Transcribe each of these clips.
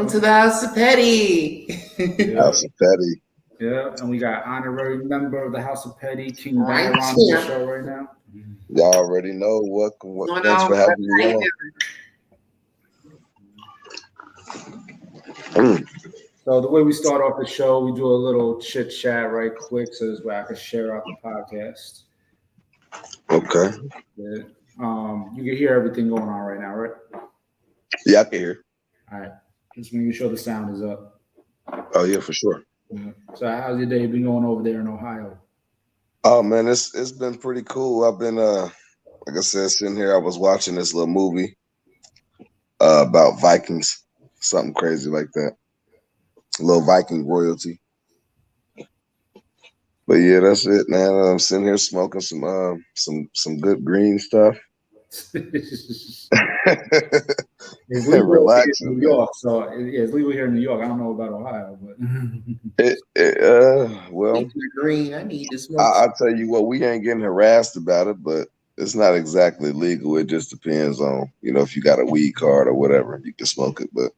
Welcome to the House of Petty. House of Petty. Yeah, and we got honorary member of the House of Petty, King Right Byron, on the here. show right now. Y'all already know. Welcome. Going Thanks on, for having how me you on. So the way we start off the show, we do a little chit chat right quick, so this way I can share out the podcast. Okay. Yeah. You can hear everything going on right now, right? Yeah, I can hear. All right. Just making sure the sound is up. Oh yeah, for sure. Yeah. So how's your day been going over there in Ohio? Oh man, it's been pretty cool. I've been like I said, sitting here. I was watching this little movie about Vikings, something crazy like that. A little Viking royalty. But yeah, that's it, man. I'm sitting here smoking some good green stuff. It's legal Relaxing, in New York, so yeah, it's legal here in New York. I don't know about Ohio, but well, green. I need to smoke. I'll tell you what, we ain't getting harassed about it, but it's not exactly legal. It just depends on, if you got a weed card or whatever, you can smoke it. But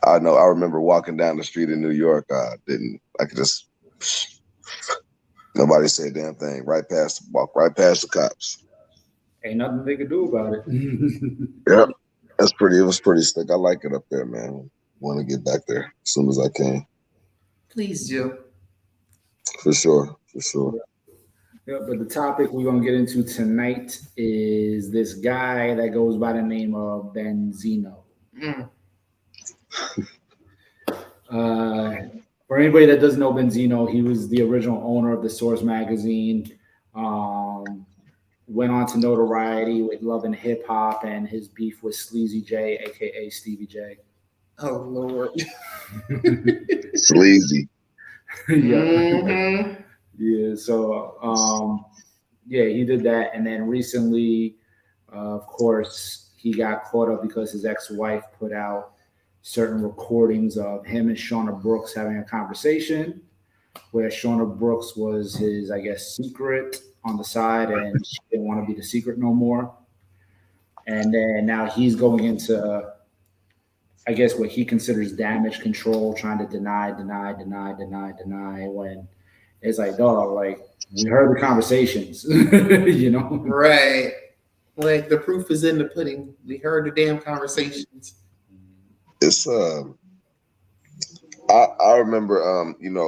I know I remember walking down the street in New York. I could just nobody say a damn thing. Walk right past the cops. Ain't nothing they could do about it. Yep, it was pretty slick. I like it up there, man. Want to get back there as soon as I can. Please do. For sure. Yeah, but the topic we're gonna get into tonight is this guy that goes by the name of Benzino. For anybody that doesn't know Benzino, he was the original owner of the Source magazine. Went on to notoriety with Love and Hip Hop and his beef with Sleazy J, aka Stevie J. Oh Lord. Sleazy. Mm-hmm. Yeah. So he did that, and then recently, of course, he got caught up because his ex-wife put out certain recordings of him and Shauna Brooks having a conversation where Shauna Brooks was his, I guess, secret on the side, and she didn't want to be the secret no more. And then now he's going into, I guess, what he considers damage control, trying to deny, when it's like, dog, like, we heard the conversations, Right. Like, the proof is in the pudding. We heard the damn conversations. It's I remember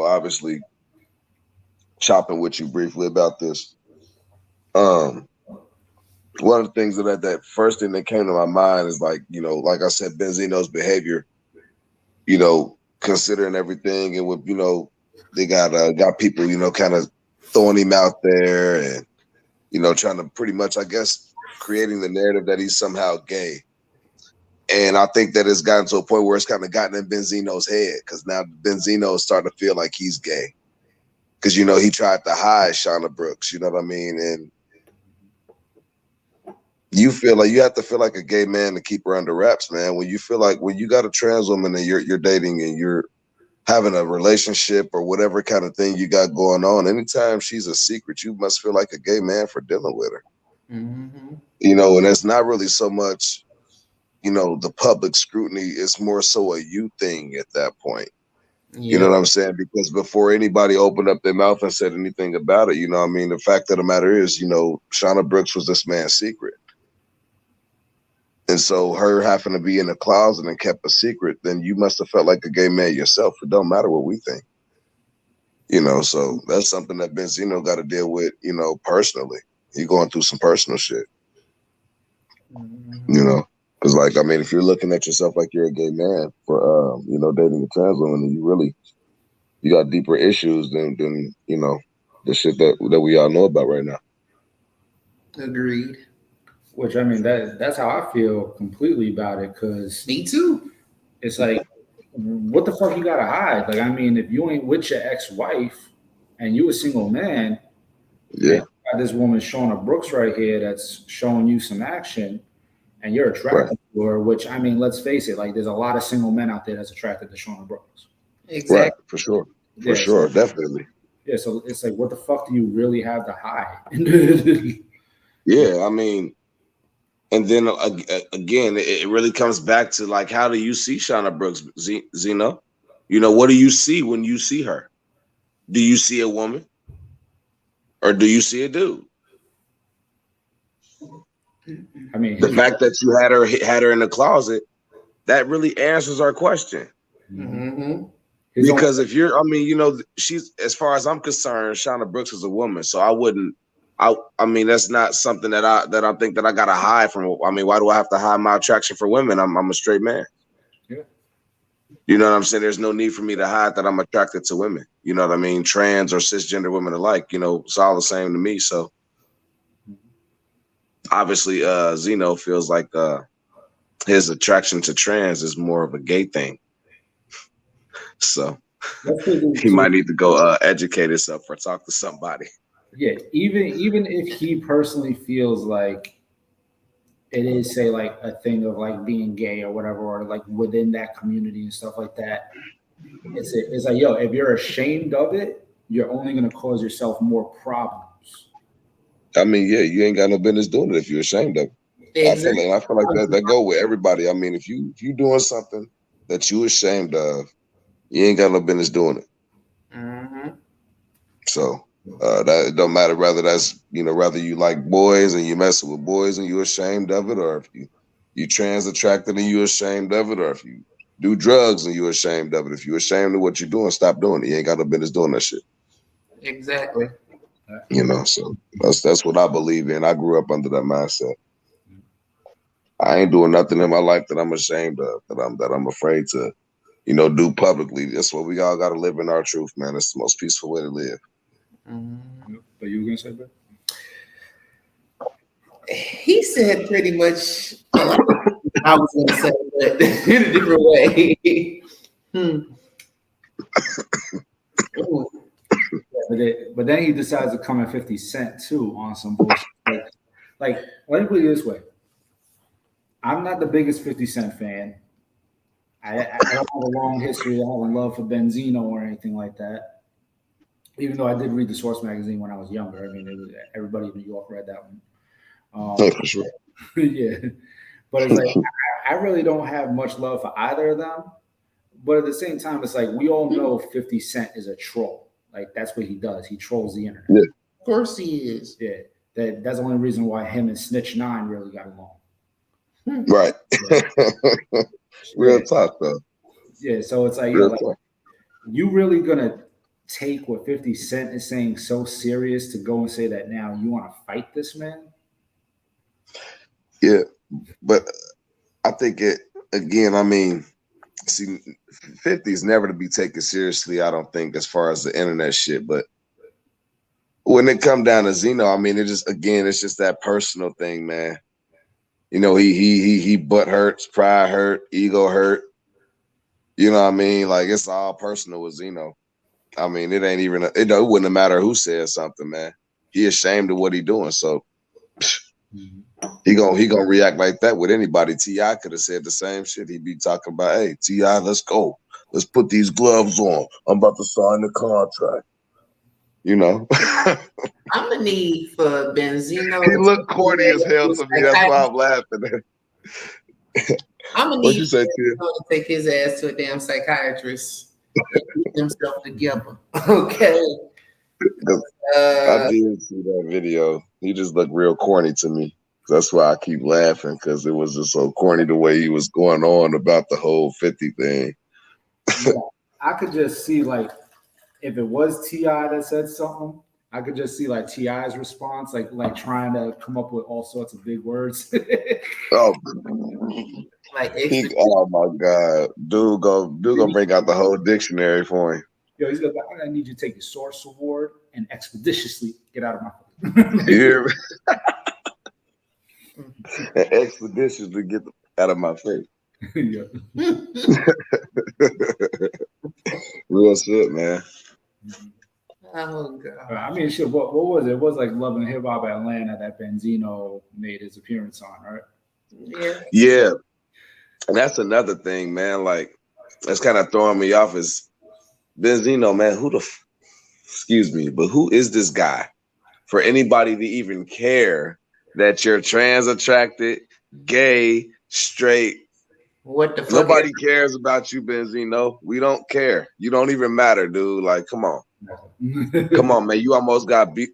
obviously chopping with you briefly about this. One of the things that first thing that came to my mind is like I said, Benzino's behavior, considering everything, and with they got people kind of throwing him out there and trying to pretty much, I guess, creating the narrative that he's somehow gay. And I think that it's gotten to a point where it's kind of gotten in Benzino's head, because now Benzino is starting to feel like he's gay. Because, he tried to hide Shauna Brooks, you know what I mean? And you have to feel like a gay man to keep her under wraps, man. When you got a trans woman and you're dating and you're having a relationship or whatever kind of thing you got going on, anytime she's a secret, you must feel like a gay man for dealing with her. Mm-hmm. And it's not really so much the public scrutiny, is more so a you thing at that point. Yep. You know what I'm saying? Because before anybody opened up their mouth and said anything about it, the fact of the matter is, Shauna Brooks was this man's secret. And so her having to be in a closet and kept a secret, then you must have felt like a gay man yourself. It don't matter what we think. So that's something that Benzino got to deal with, personally. He going through some personal shit. Mm-hmm. Because, if you're looking at yourself like you're a gay man for, dating a trans woman, and you got deeper issues than the shit that we all know about right now. Agreed. Which, that's how I feel completely about it, because me too. It's like, what the fuck you gotta hide? Like, if you ain't with your ex-wife and you a single man, yeah, got this woman Shauna Brooks right here that's showing you some action, and you're attracted to her, which, let's face it, like, there's a lot of single men out there that's attracted to Shauna Brooks. Exactly. Right, for sure. For sure, definitely. Yeah, so it's like, what the fuck do you really have to hide? Yeah, And then again, it really comes back to like, how do you see Shauna Brooks, Zeno? You know, what do you see when you see her? Do you see a woman, or do you see a dude? I mean, The fact that you had her in the closet, that really answers our question. Mm-hmm. Because if you're, I mean, you know, she's, as far as I'm concerned, Shauna Brooks is a woman, so I mean, that's not something that I think that I gotta hide from. I mean, why do I have to hide my attraction for women? I'm a straight man. Yeah. You know what I'm saying? There's no need for me to hide that I'm attracted to women. You know what I mean? Trans or cisgender women alike. You know, it's all the same to me. So obviously, Zeno feels like his attraction to trans is more of a gay thing. So he might need to go educate himself or talk to somebody. Yeah, even if he personally feels like it is, say, like a thing of like being gay or whatever, or like within that community and stuff like that, it's like, yo, if you're ashamed of it, you're only going to cause yourself more problems. I mean, yeah, you ain't got no business doing it if you're ashamed of it. Exactly. I feel like that go with everybody. I mean, if you doing something that you ashamed of, you ain't got no business doing it. Mm-hmm. So that it don't matter whether that's, you know, whether you like boys and you messing with boys and you ashamed of it, or if you trans attracted and you ashamed of it, or if you do drugs and you ashamed of it. If you ashamed of what you're doing, stop doing it. You ain't got no business doing that shit. Exactly. You know, so that's what I believe in. I grew up under that mindset. I ain't doing nothing in my life that I'm ashamed of, that I'm afraid to, you know, do publicly. That's what we all got to live in our truth, man. It's the most peaceful way to live. Mm-hmm. But you were gonna say, bro? He said pretty much I was going to say, but in a different way. But then he decides to come at 50 Cent too on some bullshit. Like, let me put it this way: I'm not the biggest 50 Cent fan. I don't have a long history of having love for Benzino or anything like that. Even though I did read the Source magazine when I was younger. I mean, everybody in New York read that one. For sure. Yeah, but it's like I really don't have much love for either of them. But at the same time, it's like we all know 50 Cent is a troll. Like, that's what he does. He trolls the internet. Yeah. Of course he is. Yeah, that's the only reason why him and Snitch 9 really got along. Right. Yeah. Real talk, though. Yeah, so it's like, you really gonna take what 50 Cent is saying so serious to go and say that now you want to fight this man? Yeah, but I think it again. I mean, see, 50 is never to be taken seriously. I don't think, as far as the internet shit, but when it come down to Zeno, I mean, it's just that personal thing, man. You know, he butt hurts, pride hurt, ego hurt. You know what I mean? Like, it's all personal with Zeno. I mean, it ain't even it wouldn't matter who says something, man. He ashamed of what he doing, so he gonna react like that with anybody. T.I. could have said the same shit. He'd be talking about, hey, T.I., let's go. Let's put these gloves on. I'm about to sign the contract. You know? I'm gonna need for Benzino. He looked corny as hell to me. That's why I'm laughing. I'm gonna What need you say, Benzino to take his ass to a damn psychiatrist and get himself together. Okay. I did see that video. He just looked real corny to me. That's why I keep laughing, because it was just so corny the way he was going on about the whole 50 thing. Yeah, I could just see, like, if it was T.I. that said something, I could just see like T.I.'s response, like trying to come up with all sorts of big words. Oh, like oh my God, dude, gonna bring out the whole dictionary for him. Yo, he's like, I need you to take your source award and expeditiously get out of my face. Yeah. And expeditiously get out of my face. Yeah. Real shit, man. Oh God. I mean, shit. What was it? It was like Love and Hip Hop Atlanta that Benzino made his appearance on, right? Yeah. And that's another thing, man. Like, that's kind of throwing me off is Benzino, man. Excuse me, but who is this guy for anybody to even care that you're trans attracted, gay, straight. What the fuck? Nobody cares about you, Benzino. We don't care. You don't even matter, dude. Like, come on. Come on, man. You almost got beat.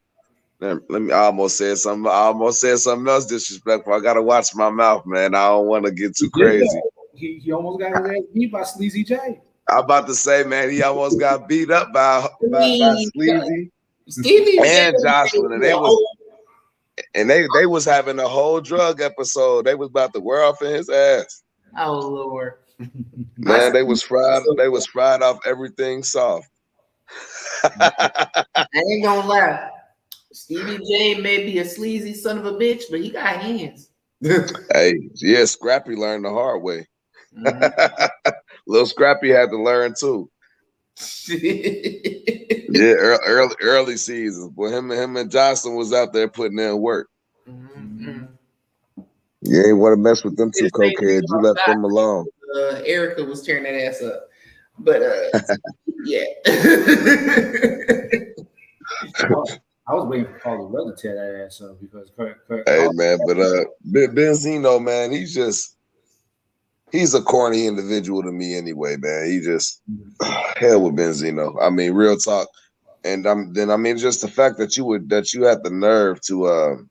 I almost said something. I almost said something else disrespectful. I gotta watch my mouth, man. I don't want to get too crazy. He almost got his ass beat by Sleazy J. I'm about to say, man, he almost got beat up by Sleazy Stevie and Jocelyn, and they was having a whole drug episode. They was about to wear off in his ass. Oh Lord, man, they was fried. They was fried off everything soft. I ain't gonna lie. Stevie J may be a sleazy son of a bitch, but he got hands. Hey, yeah, Scrappy learned the hard way. Little Scrappy had to learn too. Yeah, early seasons. Boy, him and Johnson was out there putting in work. Mm-hmm. You ain't want to mess with them two cokeheads. You left them alone. Erica was tearing that ass up, but yeah. I was waiting for Carlos Weather to tear that ass up because hey man, but Benzino, man, he's a corny individual to me anyway, man. He just hell with Benzino. I mean, real talk. And just the fact that you had the nerve to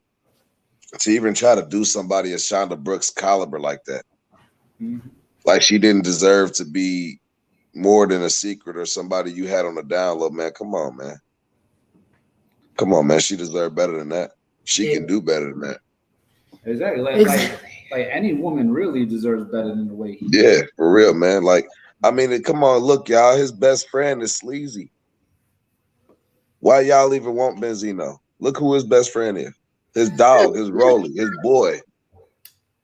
even try to do somebody as Shonda Brooks' caliber like that. Mm-hmm. Like she didn't deserve to be more than a secret or somebody you had on the download, man. Come on, man. Come on, man. She deserved better than that. She can do better than that. Exactly. Like any woman really deserves better than the way he did. Yeah, for real, man. Like, I mean, come on, look, y'all. His best friend is Sleazy. Why y'all even want Benzino? Look who his best friend is. His dog, his Rolly, his boy.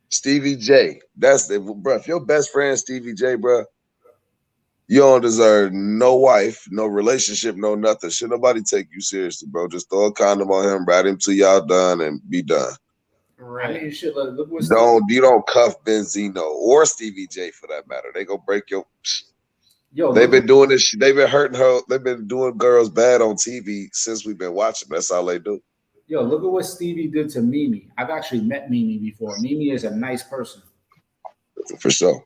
Stevie J. That's it, bro. If your best friend Stevie J, bro, you don't deserve no wife, no relationship, no nothing. Should nobody take you seriously, bro? Just throw a condom on him, ride him till y'all done, and be done. Right. I mean, shit, look what you don't cuff Benzino or Stevie J for that matter. They gonna break your. Yo, they've been doing this. They've been hurting her. They've been doing girls bad on TV since we've been watching. That's all they do. Yo, look at what Stevie did to Mimi. I've actually met Mimi before. Mimi is a nice person. For sure.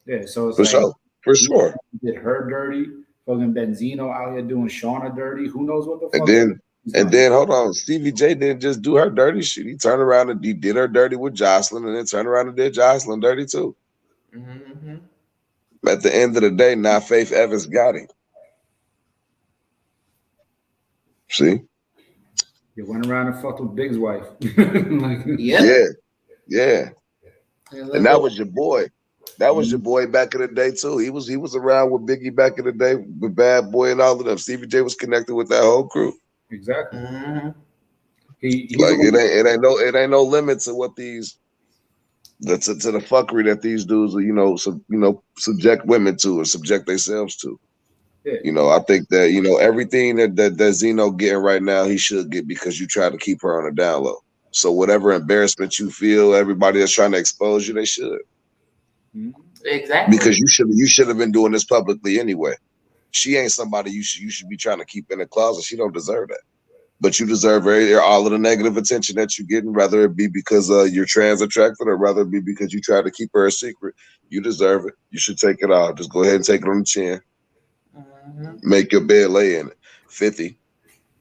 Yeah, so it's For sure. Did her dirty. Fucking Benzino out here doing Shauna dirty. Who knows what the fuck? And then hold on, Stevie J didn't just do her dirty shit. He turned around and he did her dirty with Jocelyn, and then turned around and did Jocelyn dirty too. Mm-hmm. At the end of the day, now Faith Evans got him. See? You went around and fucked with Big's wife. Yeah. And that was your boy. That was your boy back in the day too. He was around with Biggie back in the day with Bad Boy and all of them. Stevie J was connected with that whole crew. Exactly. Mm-hmm. It ain't no limit to what these to the fuckery that these dudes subject women to or subject themselves to. Yeah. I think that everything that Zeno getting right now he should get because you try to keep her on a down low. So whatever embarrassment you feel, everybody that's trying to expose you, they should. Exactly. Because you should have been doing this publicly anyway. She ain't somebody you should be trying to keep in the closet. She don't deserve that. But you deserve all of the negative attention that you're getting, whether it be because you're trans attracted or whether it be because you try to keep her a secret. You deserve it. You should take it all. Just go ahead and take it on the chin. Mm-hmm. Make your bed, lay in it. 50.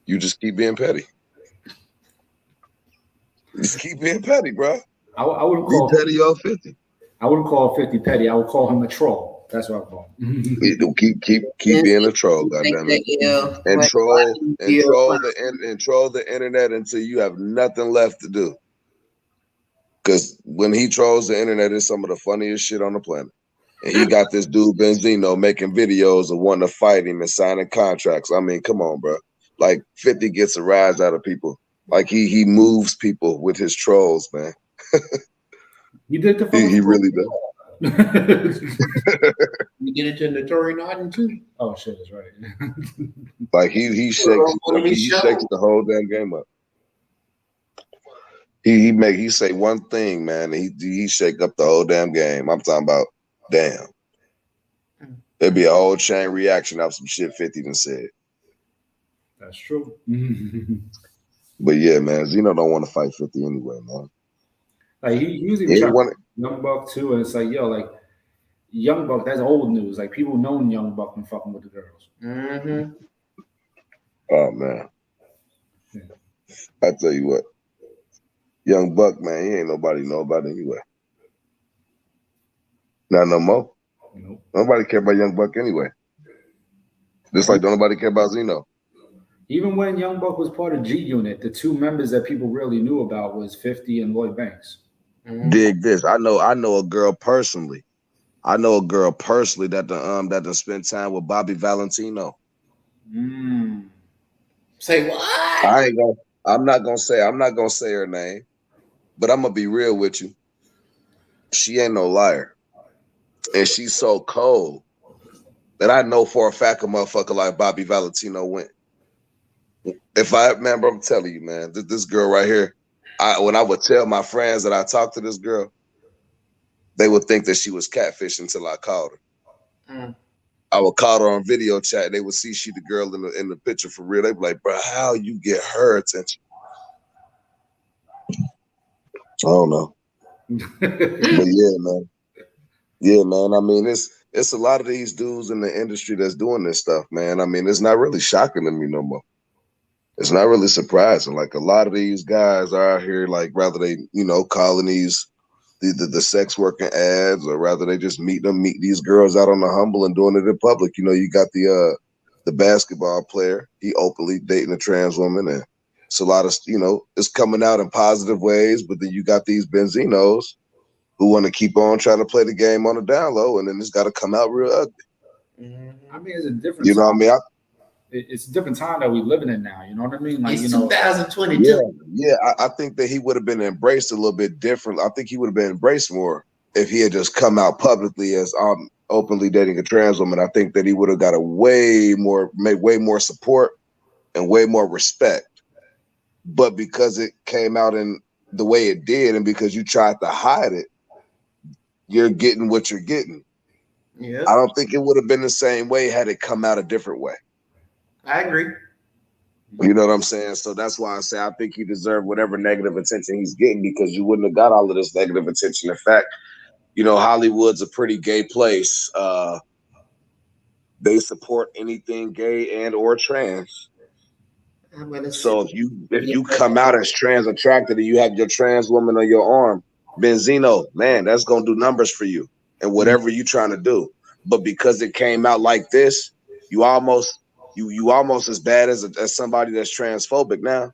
You just keep being petty. Just keep being petty, bro. I wouldn't call petty on 50. I wouldn't call 50 petty. I would call him a troll. That's what I call him. keep being a troll, goddammit. And troll the internet until you have nothing left to do. Because when he trolls the internet, it's some of the funniest shit on the planet. And he got this dude Benzino making videos of wanting to fight him and signing contracts. I mean, come on, bro. Like 50 gets a rise out of people. Like he moves people with his trolls, man. You did the he really does. You get into Notori Norton too. Oh shit, that's right. Like he shakes the whole damn game up. He say one thing, man, and he shake up the whole damn game. I'm talking about damn. There'd be a whole chain reaction of some shit 50 done said. That's true. But yeah, man, Zeno don't want to fight 50 anyway, man. Like he was even trying Young Buck too, and it's like, yo, like Young Buck, that's old news. Like people know Young Buck and fucking with the girls. Mm-hmm. Oh man, I tell you what, Young Buck, man, he ain't nobody know about anyway. Not no more. Nope. Nobody care about Young Buck anyway. Just like don't nobody care about Zeno. Even when Young Buck was part of G Unit, the two members that people really knew about was 50 and Lloyd Banks. Mm-hmm. Dig this. I know a girl personally. I know a girl personally that done spent time with Bobby Valentino. Say what? I'm not gonna say her name, but I'm gonna be real with you. She ain't no liar. And she's so cold that I know for a fact a motherfucker like Bobby Valentino went. If I remember, I'm telling you, man, this girl right here, when I would tell my friends that I talked to this girl, they would think that she was catfish until I called her. I would call her on video chat. They would see she the girl in the picture for real. They'd be like, bro, how you get her attention? I don't know. But yeah, man. Yeah, man. I mean, it's a lot of these dudes in the industry that's doing this stuff, man. I mean, it's not really shocking to me no more. It's not really surprising. Like a lot of these guys are out here, like rather they, calling these the sex working ads, or rather they just meet these girls out on the humble and doing it in public. You got the basketball player, he openly dating a trans woman, and it's a lot of it's coming out in positive ways. But then you got these Benzinos who want to keep on trying to play the game on the down low, and then it's got to come out real ugly. I mean, it's a different. You know what I mean? It's a different time that we're living in now. You know what I mean? Like, it's 2022. Yeah. I think that he would have been embraced a little bit different. I think he would have been embraced more if he had just come out publicly as openly dating a trans woman. I think that he would have got way more support and way more respect. But because it came out in the way it did, and because you tried to hide it, you're getting what you're getting. Yeah. I don't think it would have been the same way had it come out a different way. I agree. You know what I'm saying? So that's why I say I think he deserved whatever negative attention he's getting, because you wouldn't have got all of this negative attention. In fact, Hollywood's a pretty gay place. They support anything gay and or trans. So if you come out as trans attracted and you have your trans woman on your arm, Benzino, man, that's gonna do numbers for you and whatever you're trying to do. But because it came out like this, you almost as bad as somebody that's transphobic now.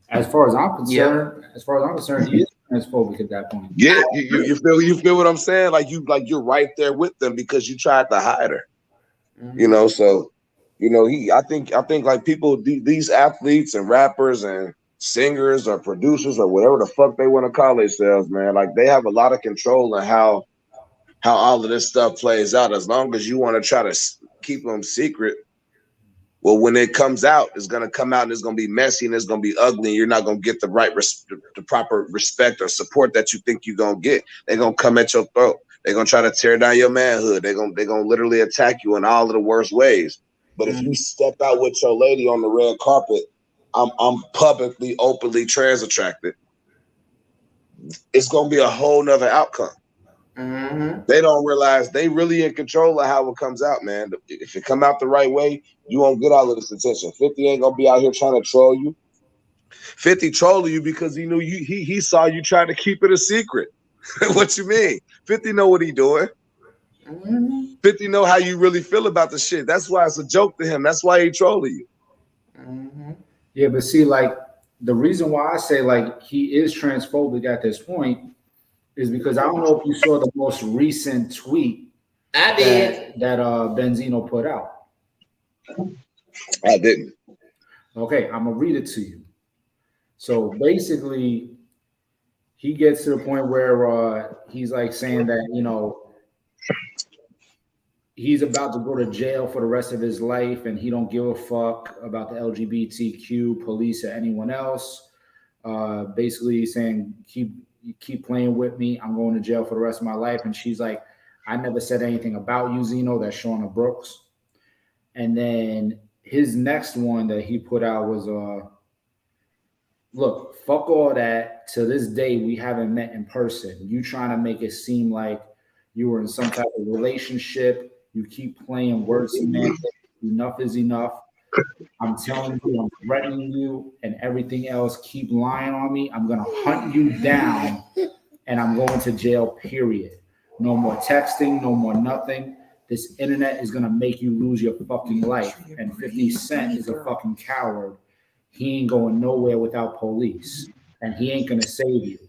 As far as I'm concerned, he is transphobic at that point. Yeah, you feel what I'm saying? Like you're right there with them because you tried to hide her. So I think like people, these athletes and rappers and singers or producers or whatever the fuck they want to call themselves, man, like they have a lot of control on how all of this stuff plays out. As long as you want to try to keep them secret, well, when it comes out, it's going to come out and it's going to be messy and it's going to be ugly, and you're not going to get the proper respect or support that you think you're going to get. They're going to come at your throat. They're going to try to tear down your manhood. They're going to literally attack you in all of the worst ways. But if you step out with your lady on the red carpet, I'm publicly, openly trans attracted, it's going to be a whole nother outcome. They don't realize they really in control of how it comes out, man. If it come out the right way, you won't get all of this attention. 50 ain't gonna be out here trying to troll you. 50 trolling you because he knew he saw you trying to keep it a secret. What you mean? 50 know what he doing. 50 know how you really feel about the shit. That's why it's a joke to him. That's why he trolling you. Yeah, but see, like the reason why I say like he is transphobic at this point is because I don't know if you saw the most recent tweet I did that Benzino put out. I didn't. Okay, I'm gonna read it to you. So basically, he gets to the point where he's like saying that he's about to go to jail for the rest of his life, and he don't give a fuck about the LGBTQ police or anyone else. Basically saying keep playing with me, I'm going to jail for the rest of my life. And she's like, I never said anything about you, Zeno. That's Shauna Brooks. And then his next one that he put out was Look, fuck all that. To this day, we haven't met in person. You trying to make it seem like you were in some type of relationship. You keep playing word semantics. Enough is enough. I'm telling you, I'm threatening you, and everything else. Keep lying on me. I'm gonna hunt you down, and I'm going to jail. Period. No more texting. No more nothing. This internet is gonna make you lose your fucking life. And 50 Cent is a fucking coward. He ain't going nowhere without police, and he ain't gonna save you.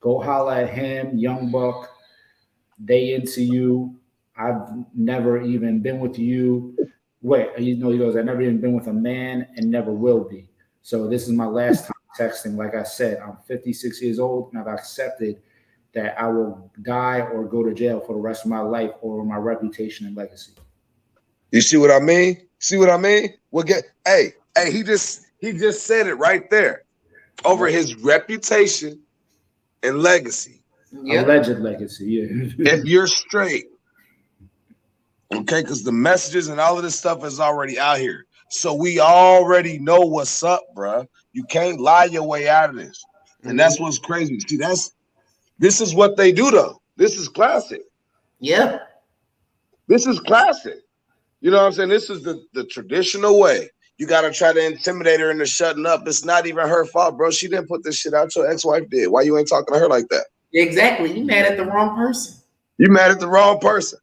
Go holler at him, Young Buck. They into you. I've never even been with you. Wait, he goes, I've never even been with a man and never will be. So this is my last time texting. Like I said, I'm 56 years old and I've accepted that I will die or go to jail for the rest of my life over my reputation and legacy. You see what I mean? See what I mean? Well, hey, he just said it right there. Over his reputation and legacy. Yep. Alleged legacy, yeah. If you're straight, okay, because the messages and all of this stuff is already out here. So we already know what's up, bro. You can't lie your way out of this. And that's what's crazy. See, this is what they do, though. This is classic. Yep. This is classic. You know what I'm saying? This is the traditional way. You got to try to intimidate her into shutting up. It's not even her fault, bro. She didn't put this shit out. Your ex-wife did. Why you ain't talking to her like that? Exactly. You mad at the wrong person. You mad at the wrong person.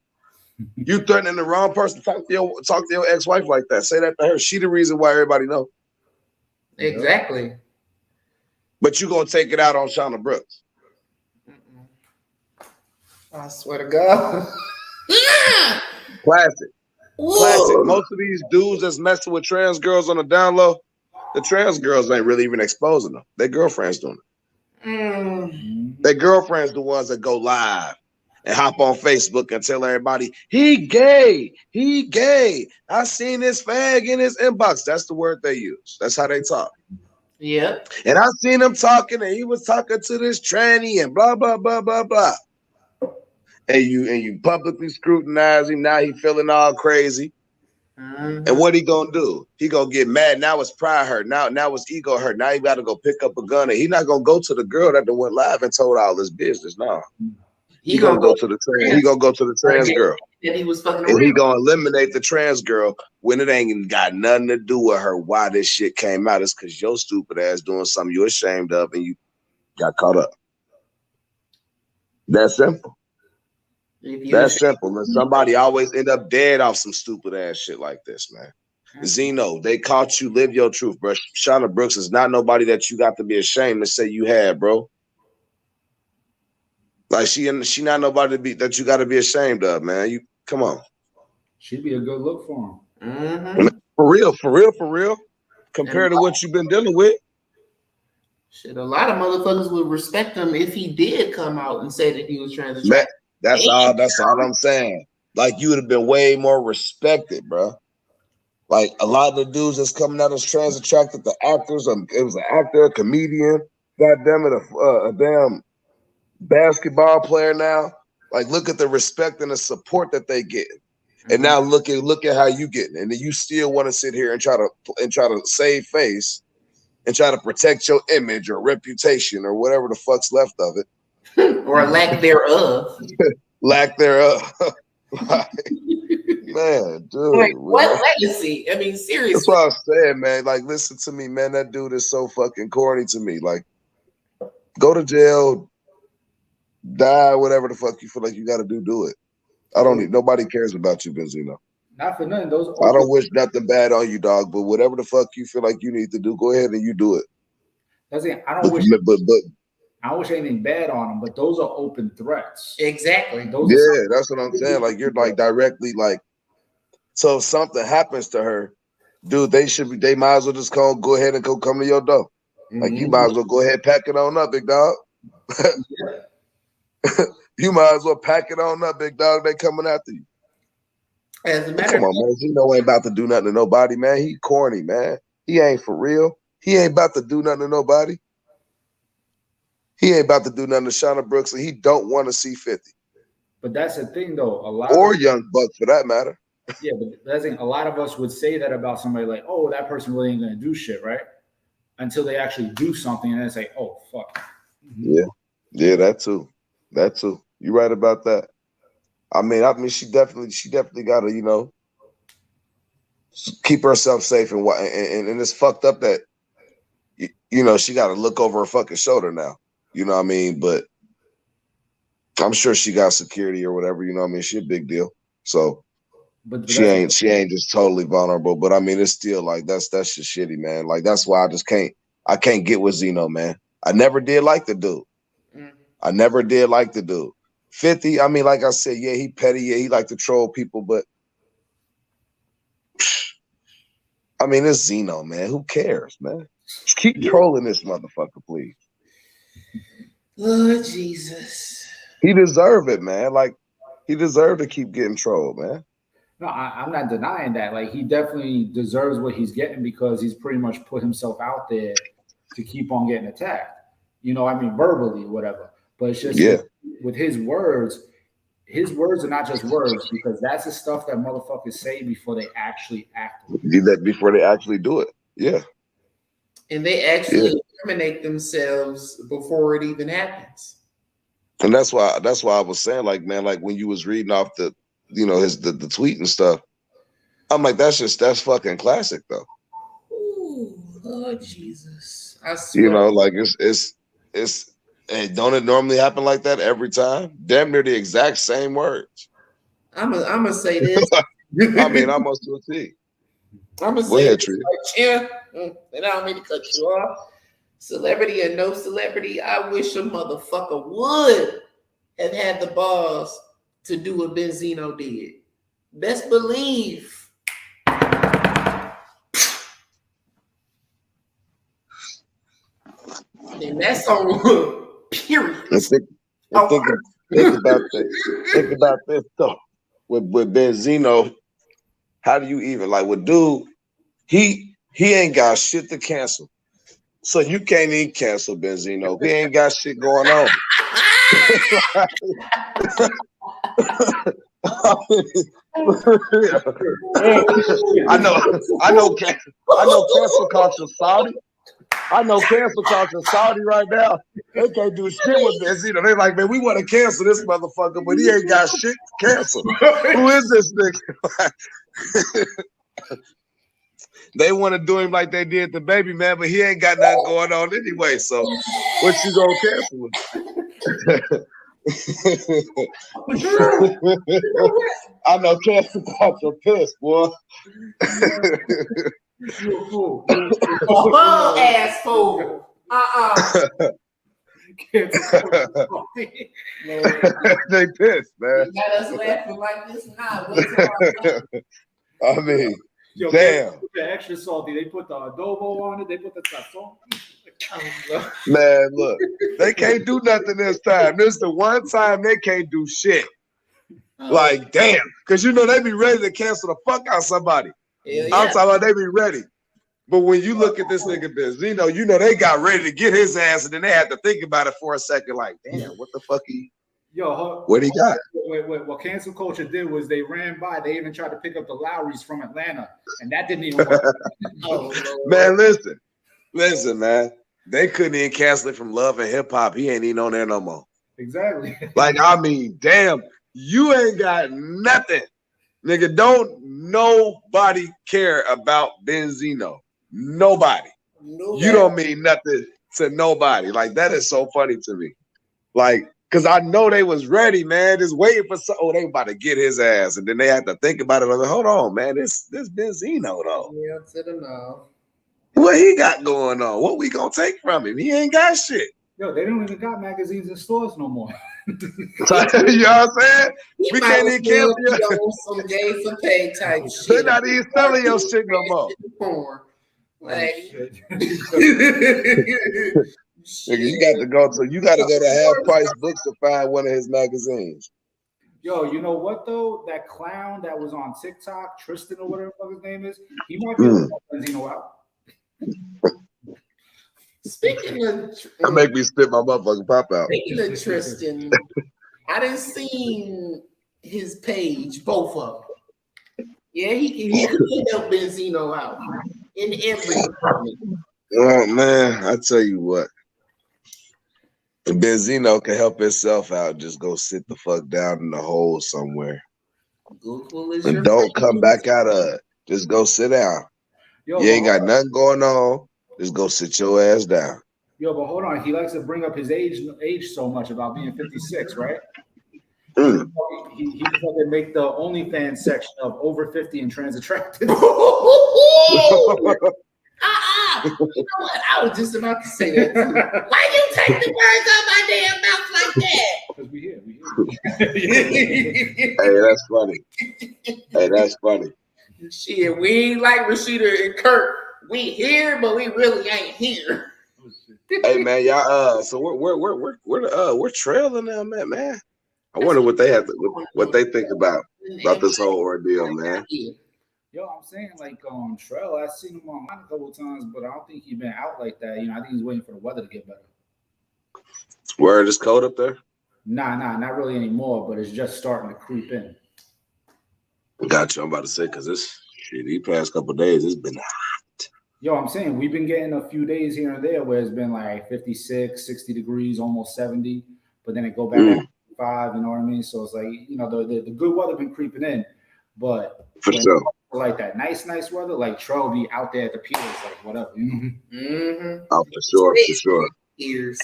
You threatening the wrong person. Talk to your ex-wife like that. Say that to her. She the reason why everybody know. Exactly. But you gonna take it out on Shauna Brooks. I swear to God. Classic. Classic. Most of these dudes that's messing with trans girls on the down low, the trans girls ain't really even exposing them. Their girlfriends doing it. Their girlfriends the ones that go live and hop on Facebook and tell everybody, he gay. He gay. I seen this fag in his inbox. That's the word they use. That's how they talk. Yeah. And I seen him talking, and he was talking to this tranny and blah, blah, blah, blah, blah. And you publicly scrutinize him. Now he feeling all crazy. And what he gonna do? He gonna get mad. Now it's pride hurt. Now it's ego hurt. Now he got to go pick up a gun. And he not gonna go to the girl that went live and told all this business. No, he gonna go to the trans. He gonna go to the trans girl. And he was fucking. And he gonna eliminate the trans girl when it ain't got nothing to do with her. Why this shit came out is because your stupid ass doing something you're ashamed of and you got caught up. That's simple. That's simple. And somebody always end up dead off some stupid ass shit like this, man. Zeno, they caught you. Live your truth, bro. Shauna Brooks is not nobody that you got to be ashamed to say you had, bro. Like she not nobody that you got to be ashamed of, man. You come on. She'd be a good look for him. For real. Compared to what you've been dealing with. Shit, a lot of motherfuckers would respect him if he did come out and say that he was trans. That's all I'm saying. Like you would have been way more respected, bro. Like a lot of the dudes that's coming out as trans attracted to actors. It was an actor, a comedian, goddamn it, a damn basketball player now. Like look at the respect and the support that they get. And now look at how you getting. And then you still want to sit here and try to save face and try to protect your image or reputation or whatever the fuck's left of it. Or lack thereof. Lack thereof. Man, dude. Like, what legacy? I mean, seriously. That's what I'm saying, man. Like, listen to me, man. That dude is so fucking corny to me. Like, go to jail, die, whatever the fuck you feel like you got to do it. Nobody cares about you, Benzino. Not for nothing. I don't wish nothing bad on you, dog. But whatever the fuck you feel like you need to do, go ahead and you do it. I don't wish anything bad on them, but those are open threats. Exactly. That's what I'm saying. Like you're like directly like. So if something happens to her, dude, they might as well just go ahead and come to your door. Like you might as well go ahead and pack it on up, big dog. You might as well pack it on up, big dog. They coming after you. As a matter Come on, man. Zeno ain't about to do nothing to nobody, man. He corny, man. He ain't for real. He ain't about to do nothing to nobody. He ain't about to do nothing to Shauna Brooks, and he don't want to see 50. But that's the thing, though. Or Young Buck, for that matter. Yeah, but that's the thing. A lot of us would say that about somebody like, oh, that person really ain't going to do shit, right? until they actually do something and then say, "Oh fuck." Yeah, that too. You're right about that. I mean, she definitely got to, keep herself safe and it's fucked up that she got to look over her fucking shoulder now. You know what I mean? But I'm sure she got security or whatever. You know what I mean? She a big deal, so But she ain't just totally vulnerable. But I mean, it's still like that's just shitty, man. Like that's why I can't get with Zeno, man. I never did like the dude. I never did like the dude. 50, I mean, like I said, yeah, he petty, yeah, he like to troll people, but I mean, it's Zeno, man. Who cares, man? Just keep trolling this motherfucker, please. Lord Jesus. He deserved it, man. Like, he deserved to keep getting trolled, man. No, I'm not denying that. Like, he definitely deserves what he's getting because he's pretty much put himself out there to keep on getting attacked. I mean, verbally, whatever. But it's just with his words are not just words because that's the stuff that motherfuckers say before they actually act. Do that before they actually do it. Yeah. And they actually incriminate themselves before it even happens. And that's why I was saying, like, man, like when you was reading off the the tweet and stuff, I'm like, that's fucking classic though. Ooh, Lord Jesus. I swear. Like it's hey, don't it normally happen like that every time? Damn near the exact same words. I'm gonna say this. I mean, almost to a T. I'm gonna say this. And I don't mean to cut you off. Celebrity or no celebrity, I wish a motherfucker would have had the balls to do what Benzino did. Best believe. And that's on period. Think about this. Think about this though. With Benzino, how do you even like with dude? He ain't got shit to cancel. So you can't even cancel Benzino. He ain't got shit going on. I know cancel culture Saudi. I know cancel culture Saudi right now. They can't do shit with Benzino. They like, man, we want to cancel this motherfucker, but he ain't got shit to cancel. Who is this nigga? They want to do him like they did the baby man, but he ain't got nothing going on anyway. So what you gonna cancel him? I know cancel culture pissed, boy. You a fool. Bum ass fool. They pissed, man. You got us laughing like this now. I mean, damn. The extra salty. They put the adobo on it. They put the sazon. Man, look, they can't do nothing this time. This is the one time they can't do shit. Like, damn, because they be ready to cancel the fuck out somebody. I'm talking about they be ready. But when you look at this nigga Benzino, they got ready to get his ass, and then they had to think about it for a second. Like, damn, what the fuck what he got? What cancel culture did was they ran by. They even tried to pick up the Lowrys from Atlanta, and that didn't even work. Man, listen, man. They couldn't even cancel it from Love and Hip Hop. He ain't even on there no more. Exactly. Like, I mean, damn, you ain't got nothing. Nigga, don't nobody care about Benzino. Nobody. You don't mean nothing to nobody. Like, that is so funny to me. Like, because I know they was ready, man, just waiting for they about to get his ass. And then they had to think about it. Like, hold on, man, this Benzino, though. Yeah, to the no. What he got going on? What we gonna take from him? He ain't got shit. Yo, they don't even got magazines in stores no more. You know what I'm saying? We can't even cancel some gay for pay type shit. They're not even selling your shit no more. Like, you got to go to half price books to find one of his magazines. Yo, you know what though? That clown that was on TikTok, Tristan or whatever his name is, he might be Benzino out. Speaking of, that make me spit my motherfucking pop out. Speaking of Tristan, I done seen his page, both of them. Yeah, he could help Benzino out in every department. Oh man, I tell you what. Benzino can help himself out. Just go sit the fuck down in the hole somewhere. Google is And your don't friend. come back out of it. Just go sit down. Yo, You ain't got nothing going on. Just go sit your ass down. Yo, but hold on. He likes to bring up his age so much about being 56, right? Mm. He could fucking make the OnlyFans section of over 50 and trans attracted. You know what? I was just about to say that too. Why you take the words out my damn mouth like that? Because we here. Hey, that's funny. Hey, that's funny. Shit, we ain't like Rashida and Kurt. We here, but we really ain't here. Hey man, y'all. So we're trailing them, man. I wonder what they have to, what they think about this whole ordeal, man. Yo, I'm saying like Trell, I've seen him online a couple of times, but I don't think he's been out like that. You know, I think he's waiting for the weather to get better. Where it is cold up there? Nah, not really anymore, but it's just starting to creep in. Gotcha. I'm about to say because this shit, these past couple of days, it's been hot. Yo, I'm saying we've been getting a few days here and there where it's been like 56, 60 degrees, almost 70, but then it go back at 5, you know what I mean? So it's like, you know, the good weather been creeping in, but for sure. Like that nice weather, like Trell be out there at the piers, like whatever. Mm-hmm. Oh, for sure. Ears.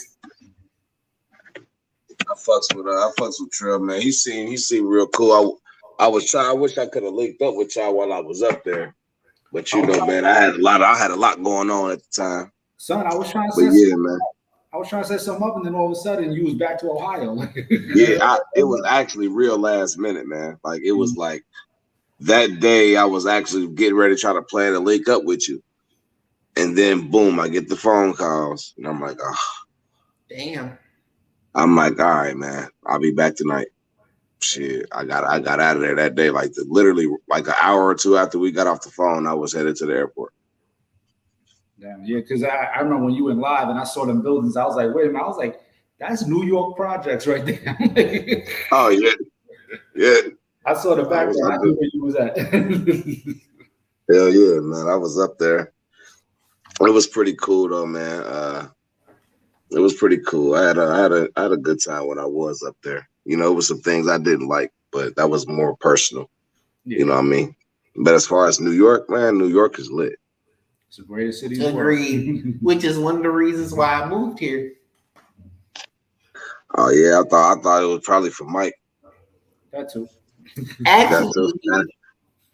I fucks with Trell, man. He seemed real cool. I wish I could have linked up with y'all while I was up there. But you know, man, I had a lot going on at the time. Son, I was trying to set something up, and then all of a sudden you was back to Ohio. Yeah, it was actually real last minute, man. Like it was like that day I was actually getting ready to try to plan to link up with you. And then boom, I get the phone calls. And I'm like, oh. Damn. I'm like, all right, man, I'll be back tonight. Shit, I got out of there that day, literally like an hour or two after we got off the phone, I was headed to the airport. Damn, yeah, because I remember when you went live and I saw them buildings, I was like, wait a minute, I was like, that's New York projects right there. Oh yeah. I saw the background. I knew where you was at. Hell yeah, man! I was up there. It was pretty cool though, man. It was pretty cool. I had a good time when I was up there. You know, it was some things I didn't like, but that was more personal. Yeah. You know what I mean? But as far as New York, man, New York is lit. It's the greatest city in the world. Agreed. Which is one of the reasons why I moved here. Oh yeah, I thought it was probably for Mike. That too.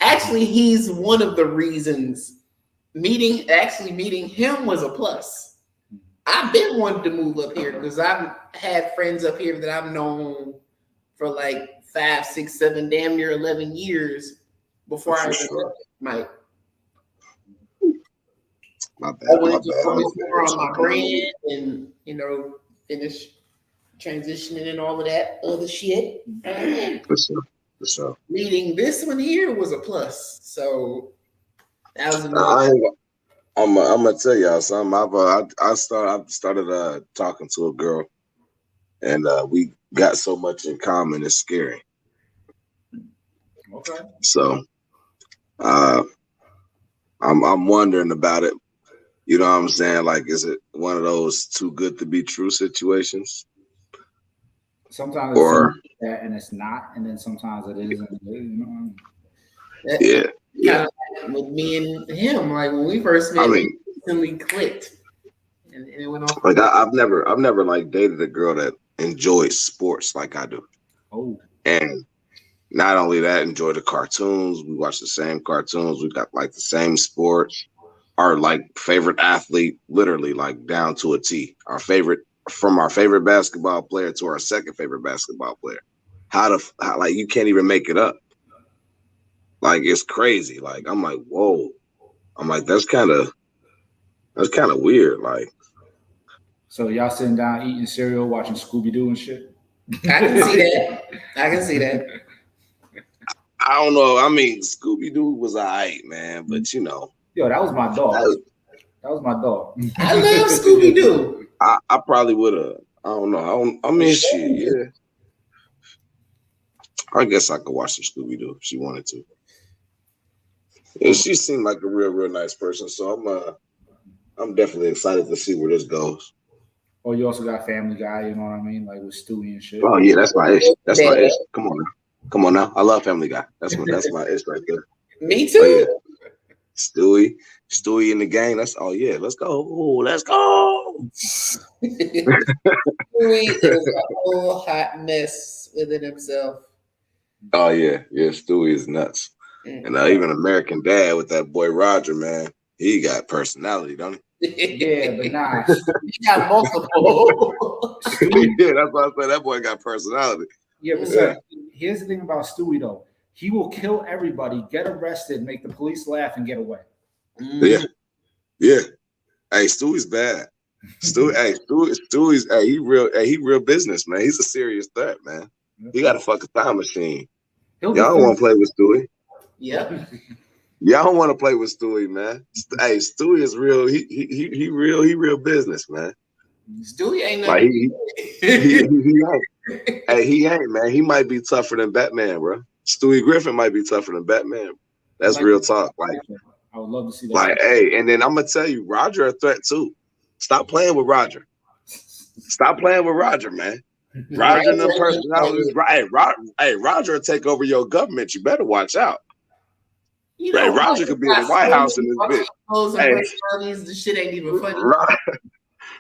Actually, he's one of the reasons. Meeting him was a plus. I've been wanting to move up here because I've had friends up here that I've known for like 5, 6, 7, damn near 11 years before I met Mike. My bad. I wanted to focus more on my brand and, you know, finish transitioning and all of that other shit. For sure. Meeting this one here was a plus. So that was I'm gonna tell y'all something. I started talking to a girl, and we got so much in common. It's scary. Okay. So, I'm wondering about it. You know what I'm saying? Like, is it one of those too good to be true situations? Sometimes it's that and it's not, and then sometimes it is. And it is, you know? Yeah. Kind of like with me and him, like when we first met, we instantly clicked, and it went off. Like I've never like dated a girl that enjoyed sports like I do. Oh. And not only that, enjoy the cartoons. We watch the same cartoons. We got like the same sports. Our like favorite athlete, literally like down to a T. From our favorite basketball player to our second favorite basketball player. How like you can't even make it up. Like it's crazy. Like I'm like, whoa. I'm like, that's kind of weird. Like, so y'all sitting down eating cereal, watching Scooby-Doo and shit. I can see that. I don't know. I mean, Scooby-Doo was alright, man, but you know. Yo, that was my dog. That was my dog. I love Scooby-Doo. I probably would have. I don't know. I mean, shit, yeah. I guess I could watch some Scooby-Doo if she wanted to. Yeah, she seemed like a real nice person. So I'm definitely excited to see where this goes. Or you also got Family Guy, you know what I mean? Like with Stewie and shit. Oh yeah, that's my ish. That's my ish. Come on now. I love Family Guy. That's my ish right there. Me too. Oh yeah. Stewie in the game. That's let's go. Ooh, let's go. Stewie is a whole hot mess within himself. Oh yeah, Stewie is nuts. And even American Dad with that boy Roger, man, he got personality, don't he? Yeah, but nah, he got multiple. Yeah, that's why I said that boy got personality. Yeah, but here's the thing about Stewie though. He will kill everybody, get arrested, make the police laugh, and get away. Yeah. Hey, Stewie's bad. Stewie's he real business, man. He's a serious threat, man. He got a fucking time machine. Y'all don't want to play with Stewie. Yep. Y'all don't want to play with Stewie, man. Hey, Stewie is real. He real business, man. Stewie ain't like nothing. he ain't. Hey, he ain't, man. He might be tougher than Batman, bro. Stewie Griffin might be tougher than Batman. That's real talk. Like, I would love to see that. Like, hey, and then I'm gonna tell you, Roger a threat too. Stop playing with Roger. Stop playing with Roger, man. Roger and the personalities. Hey, Roger will take over your government. You better watch out. You know, Roger could be in the White House in this bitch. Hey, the shit ain't even funny.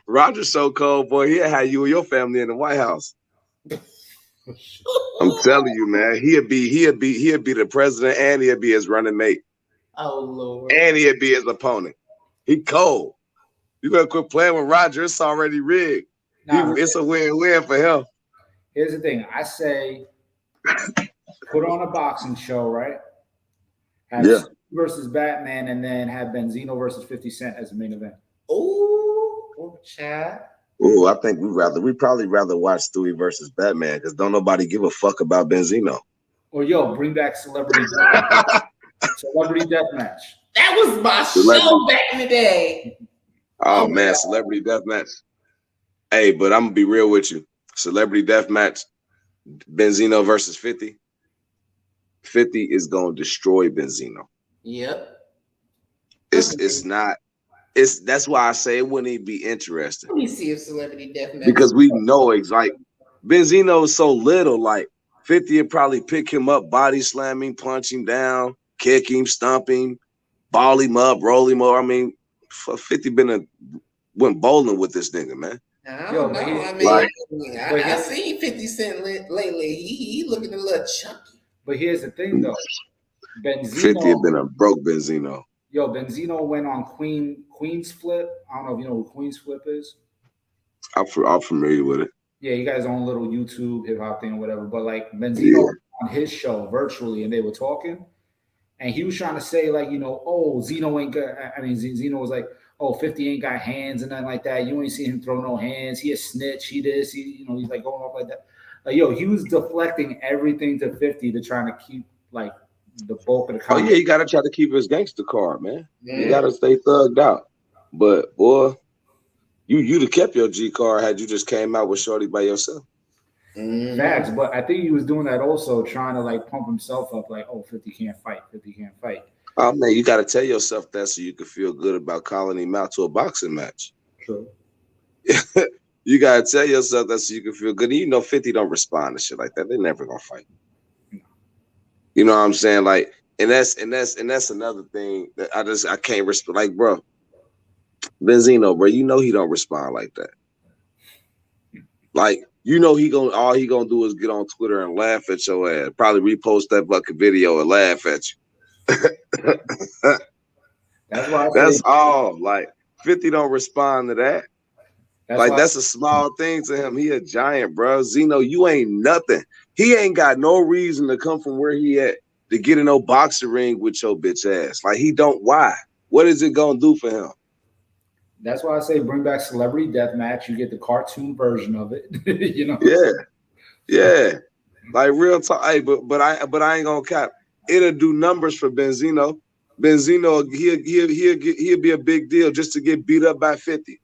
Roger's so cold, boy. He'll have you and your family in the White House. I'm telling you, man. He'll be the president, and he'll be his running mate. Oh Lord. And he'll be his opponent. He cold. You better quit playing with Roger. It's already rigged. It's a win-win for him. Here's the thing. I say put on a boxing show, right? Have Steve versus Batman, and then have Benzino versus 50 Cent as the main event. Oh, chat. Oh, I think we probably rather watch Stewie versus Batman because don't nobody give a fuck about Benzino. Or bring back Celebrity Deathmatch. That was my show back in the day. Oh man, Celebrity Deathmatch. Hey, but I'm gonna be real with you. Celebrity Deathmatch, Benzino versus 50. 50 is gonna destroy Benzino. Yep. That's why I say it wouldn't even be interesting. Let me see if Celebrity Deathmatch. Because we know it's like Benzino is so little, like 50 would probably pick him up, body slamming, punch him down, kick him, stomp him, ball him up, roll him over. I mean, 50 went bowling with this nigga, man. I don't know. I mean, I seen 50 Cent lately. He looking a little chunky. But here's the thing, though. Benzino 50 had been a broke Benzino. Benzino went on Queen's Flip. I don't know if you know who Queen's Flip is. I'm familiar with it. Yeah, he got his own little YouTube hip hop thing or whatever. But like Benzino on his show virtually, and they were talking, and he was trying to say like, Zeno ain't got. I mean, Zeno was like, 50 ain't got hands and nothing like that. You ain't seen him throw no hands. He a snitch. He this. He's like going off like that. He was deflecting everything to 50 to trying to keep like the bulk of the content. Oh yeah, you gotta try to keep his gangster card, man. Yeah. You gotta stay thugged out. But boy, you'd have kept your G card had you just came out with Shorty by yourself. Facts, but I think he was doing that also trying to like pump himself up, like, 50 can't fight. 50 can't fight. Oh man, you gotta tell yourself that so you can feel good about calling him out to a boxing match. True. You gotta tell yourself that so you can feel good. 50 don't respond to shit like that. They're never gonna fight. You know what I'm saying? Like, and that's another thing that I can't respect. Like, bro, Benzino, bro, he don't respond like that. Like, all he gonna do is get on Twitter and laugh at your ass. Probably repost that fucking video and laugh at you. That's why that's all. Like, 50 don't respond to that. That's a small thing to him. He a giant, bro. Zeno, you ain't nothing. He ain't got no reason to come from where he at to get in no boxing ring with your bitch ass. Like, he don't. Why? What is it gonna do for him? That's why I say bring back Celebrity Deathmatch. You get the cartoon version of it. Yeah. Like, real talk. Hey, but I ain't gonna cap. It'll do numbers for Benzino. Benzino, he'll be a big deal just to get beat up by 50.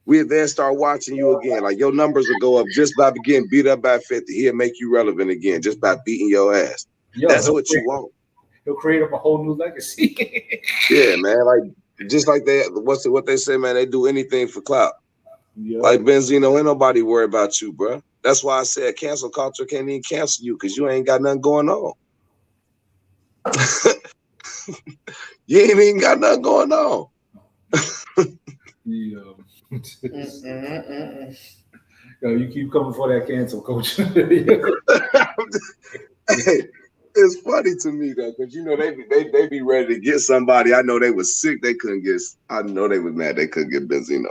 We'll then start watching you again. Like, your numbers will go up just by getting beat up by 50. He'll make you relevant again just by beating your ass. That's what you want. He'll create up a whole new legacy. Yeah, man. Like, Just like what they say, man, they do anything for clout. Yep. Like Benzino, ain't nobody worry about you, bro. That's why I said cancel culture can't even cancel you because you ain't got nothing going on. You ain't even got nothing going on. Yeah. Yo, you keep coming for that cancel culture. Hey, it's funny to me though, because you know they be ready to get somebody. I know they was sick, they couldn't get. I know they was mad they couldn't get Benzino.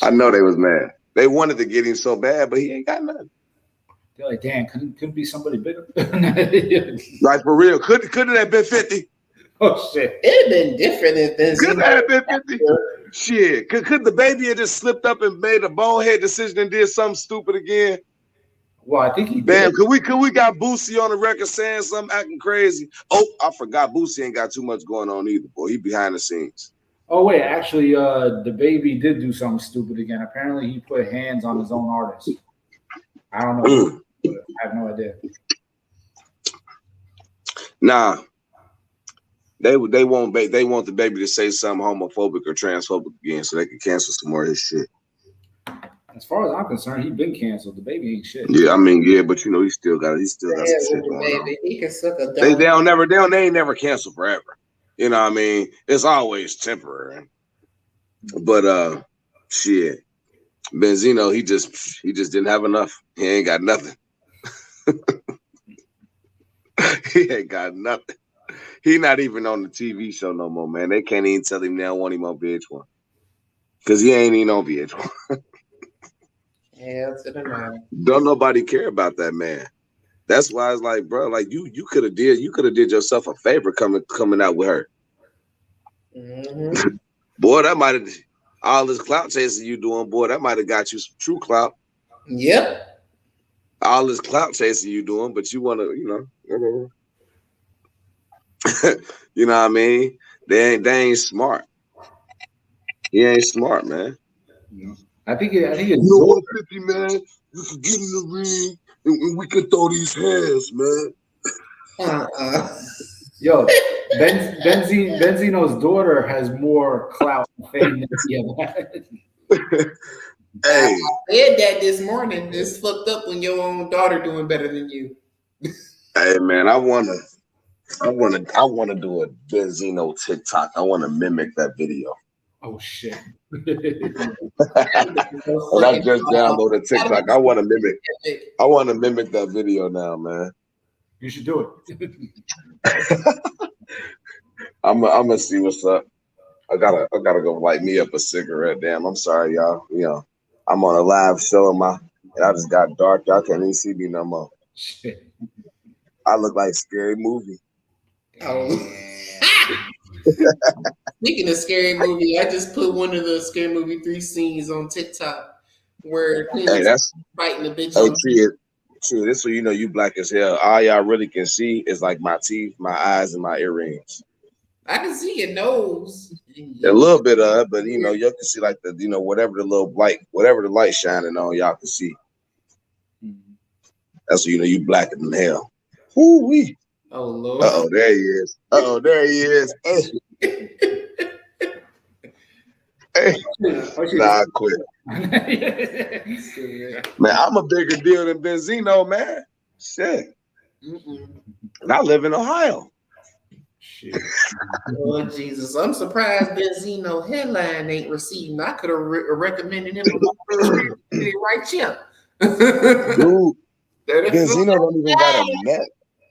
I know they was mad. They wanted to get him so bad, but he ain't got nothing. They're like, damn, couldn't be somebody bigger. Like for real, could it have been 50? Oh shit, it'd have been different if Benzino. Could it have been 50? Shit, could the baby have just slipped up and made a bonehead decision and did something stupid again? Well, I think he Bam, did. could we got Boosie on the record saying something, acting crazy? Oh, I forgot Boosie ain't got too much going on either, boy. He behind the scenes. Oh wait, actually, the baby did do something stupid again. Apparently, he put hands on his own artist. I don't know, but I have no idea. Nah, they want the baby to say something homophobic or transphobic again, so they can cancel some more of his shit. As far as I'm concerned, he's been canceled. The baby ain't shit. Yeah, I mean, yeah, but you know, he still got some shit going on. He can suck a They ain't never canceled forever. You know what I mean? It's always temporary. But shit. Benzino, he just didn't have enough. He ain't got nothing. He ain't got nothing. He not even on the TV show no more, man. They can't even tell him they don't want him on VH1. Because he ain't even on VH1. Hell to the no. Don't nobody care about that man. That's why it's like, bro, like you could have did yourself a favor coming out with her. Mm-hmm. Boy, that might have all this clout chasing you doing, boy, that might have got you some true clout. Yep. All this clout chasing you doing, but you want to, you know, you know what I mean? They ain't smart. He ain't smart, man. I think it's you know what, 50, man? We could get in the ring and we could throw these hands, man. Yo, Benzino's daughter has more clout and fame than he ever had. Hey, I said that this morning. It's fucked up when your own daughter doing better than you. Hey, man, I wanna do a Benzino TikTok. I wanna mimic that video. Oh shit! And I just downloaded TikTok. I wanna mimic that video now, man. You should do it. I'm gonna see what's up. I gotta go light me up a cigarette. Damn, I'm sorry, y'all. You know, I'm on a live show and I just got dark. Y'all can't even see me no more. Shit. I look like Scary Movie. Oh. Speaking of Scary Movie, I just put one of the Scary Movie 3 scenes on TikTok where that's fighting the bitch. True. This so you know you black as hell. All y'all really can see is like my teeth, my eyes, and my earrings. I can see your nose. A little bit of it, but you know, y'all can see like the, you know, whatever the light shining on, y'all can see. That's what you know you blacker than hell. Woo-wee. Oh Lord. Uh-oh, there he is. There he is. Hey. Hey. Nah, I quit. Man, I'm a bigger deal than Benzino, man. Shit. And I live in Ohio. Shit. Oh Jesus! I'm surprised Benzino headline ain't receiving. I could have recommended him right here. Dude, Benzino don't even got a neck.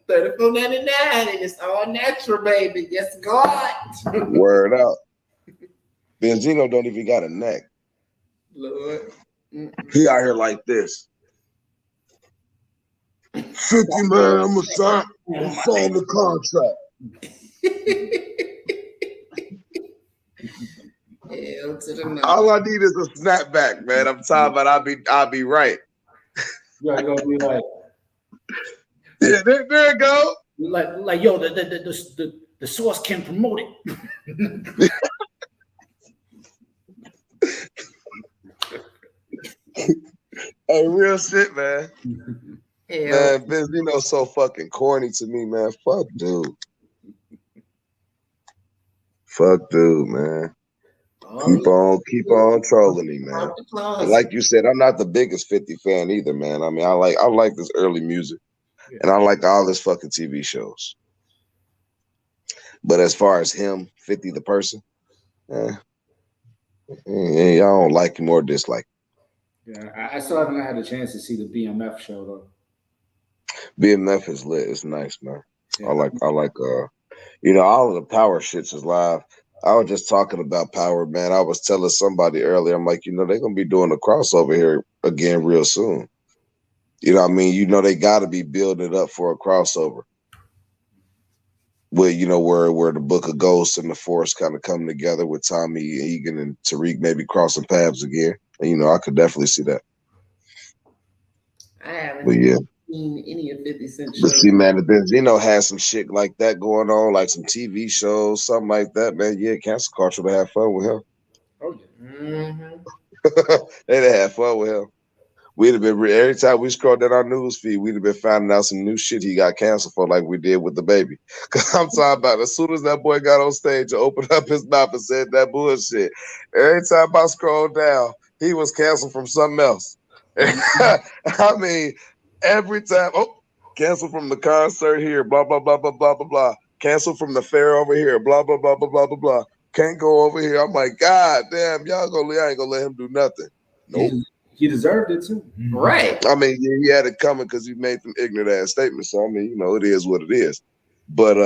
$34.99, and it's all natural, baby. Yes, God. Word out. Benzino don't even got a neck. Lord. He out here like this. 50, man, I'm sign the contract. All I need is a snapback, man. I'm talking about I'll be right. You're gonna be like, yeah, there it go. Like yo, the source can promote it. Hey, real shit, man. Yeah. Man, Benzino's so fucking corny to me, man. Fuck, dude. Fuck, dude, man. Keep on trolling me, man. And like you said, I'm not the biggest 50 fan either, man. I mean, I like this early music, and I like all his fucking TV shows. But as far as him, 50 the person, I don't like him or dislike him. Yeah, I still haven't had a chance to see the BMF show though. BMF is lit. It's nice, man. Yeah. I like all of the Power shits is live. I was just talking about Power, man. I was telling somebody earlier, I'm like, they're gonna be doing a crossover here again real soon. You know what I mean? They gotta be building it up for a crossover. Where where the Book of Ghosts and the Force kind of come together with Tommy, Egan, and Tariq maybe crossing paths again. And I could definitely see that. I haven't seen any of 50 Cent shows. But see, man, the Benzino has some shit like that going on, like some TV shows, something like that, man. Yeah, cancel culture to have fun with him. Oh yeah. They'd have fun with him. We'd have been every time we scrolled down our news feed, we'd have been finding out some new shit he got canceled for, like we did with the baby. Cause I'm talking about as soon as that boy got on stage and opened up his mouth and said that bullshit, every time I scrolled down, he was canceled from something else. I mean, every time, canceled from the concert here, blah blah blah blah blah blah blah. Canceled from the fair over here, blah blah blah blah blah blah blah. Can't go over here. I'm like, God damn, I ain't gonna let him do nothing. Nope. He deserved it too. Right. I mean, he had it coming because he made some ignorant ass statements. So I mean, it is what it is. But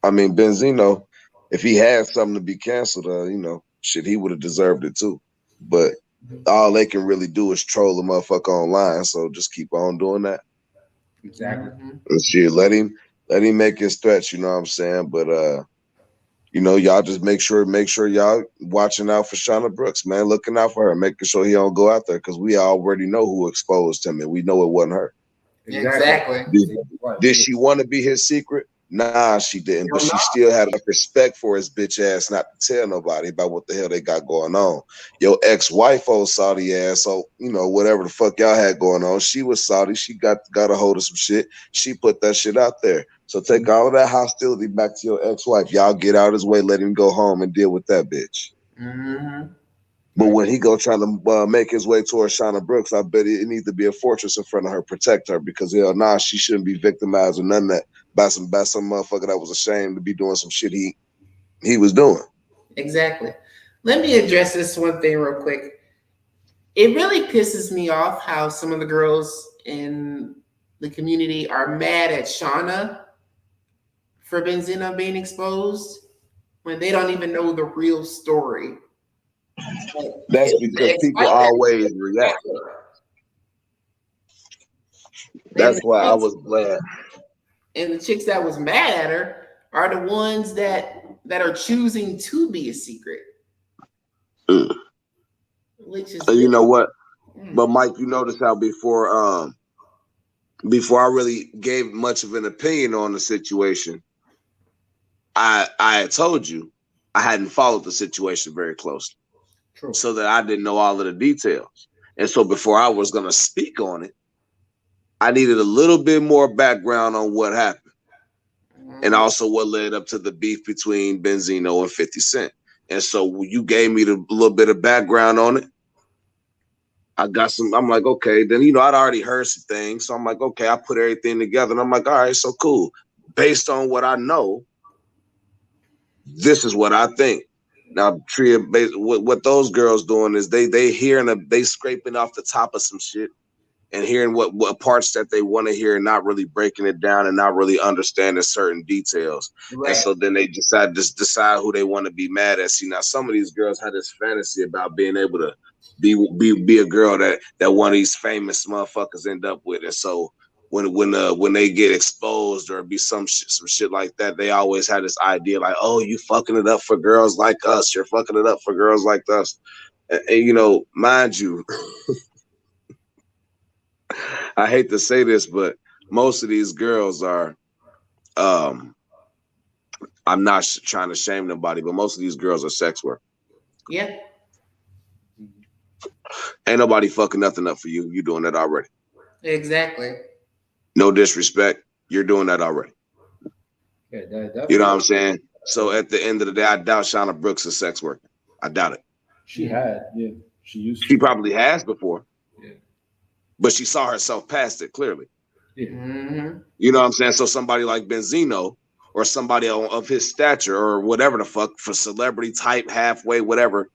I mean, Benzino, if he had something to be canceled, shit, he would have deserved it too. But all they can really do is troll the motherfucker online. So just keep on doing that. Exactly. And shit, let him make his threats. You know what I'm saying? But y'all just make sure y'all watching out for Shauna Brooks, man, looking out for her, making sure he don't go out there because we already know who exposed him and we know it wasn't her. Exactly. Did she want to be his secret? Nah, she didn't, but she still had enough respect for his bitch ass not to tell nobody about what the hell they got going on. Your ex-wife, old Saudi ass, so whatever the fuck y'all had going on, she was Saudi. She got a hold of some shit. She put that shit out there. So take all of that hostility back to your ex-wife. Y'all get out of his way, let him go home and deal with that bitch. Mm-hmm. But when he go trying to make his way towards Shauna Brooks, I bet it needs to be a fortress in front of her, protect her, because she shouldn't be victimized or none of that by some motherfucker that was ashamed to be doing some shit he was doing. Exactly. Let me address this one thing real quick. It really pisses me off how some of the girls in the community are mad at Shauna for Benzino being exposed when they don't even know the real story. That's because people always react. That's why I was glad. And the chicks that was mad at her are the ones that are choosing to be a secret. Which is you know what? But Mike, you notice how before I really gave much of an opinion on the situation, I had told you I hadn't followed the situation very closely. True. So that I didn't know all of the details. And so before I was going to speak on it, I needed a little bit more background on what happened. And also what led up to the beef between Benzino and 50 Cent. And so you gave me the little bit of background on it. I'm like, okay, then, I'd already heard some things. So I'm like, okay, I put everything together. And I'm like, all right, so cool. Based on what I know, this is what I think. Now, Tria, what those girls doing is they scraping off the top of some shit and hearing what parts that they want to hear and not really breaking it down and not really understanding certain details. Right. And so then they decide who they want to be mad at. See, now some of these girls had this fantasy about being able to be a girl that one of these famous motherfuckers end up with. And so when they get exposed or be some shit like that, they always had this idea like, oh, you fucking it up for girls like us. You're fucking it up for girls like us. And mind you, I hate to say this, but most of these girls are, I'm not trying to shame nobody, but most of these girls are sex work. Yeah. Ain't nobody fucking nothing up for you. You're doing that already. Exactly. No disrespect. You're doing that already. Yeah, you know what I'm saying? So at the end of the day, I doubt Shauna Brooks is sex working. I doubt it. She had, yeah. She used to. She probably has before. Yeah. But she saw herself past it clearly. Yeah. Mm-hmm. You know what I'm saying? So somebody like Benzino or somebody of his stature or whatever the fuck, for celebrity type, halfway, whatever,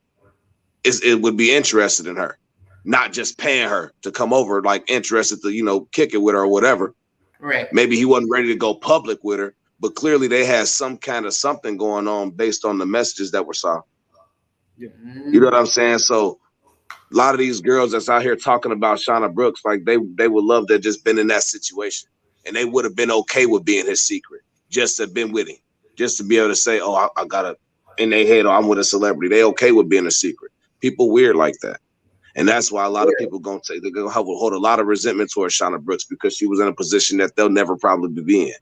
it would be interested in her. Not just paying her to come over, like interested to, you know, kick it with her or whatever. Right. Maybe he wasn't ready to go public with her, but clearly they had some kind of something going on based on the messages that were saw. Yeah. You know what I'm saying? So a lot of these girls that's out here talking about Shauna Brooks, like they would love to have just been in that situation, and they would have been okay with being his secret, just to have been with him, just to be able to say, oh, I gotta, in their head, oh, I'm with a celebrity. They okay with being a secret. People weird like that. And that's why a lot of people they're gonna hold a lot of resentment towards Shauna Brooks, because she was in a position that they'll never probably be in.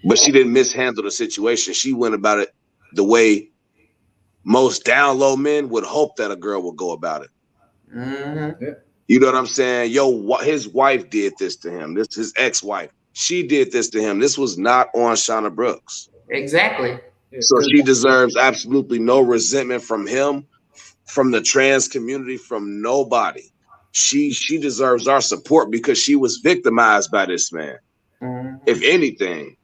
But she didn't mishandle the situation. She went about it the way most down low men would hope that a girl would go about it. Mm-hmm. Yeah. You know what I'm saying? Yo, his wife did this to him. This is his ex-wife. She did this to him. This was not on Shauna Brooks. Exactly. So she deserves absolutely no resentment from him, from the trans community, from nobody. She deserves our support because she was victimized by this man. Mm-hmm. If anything.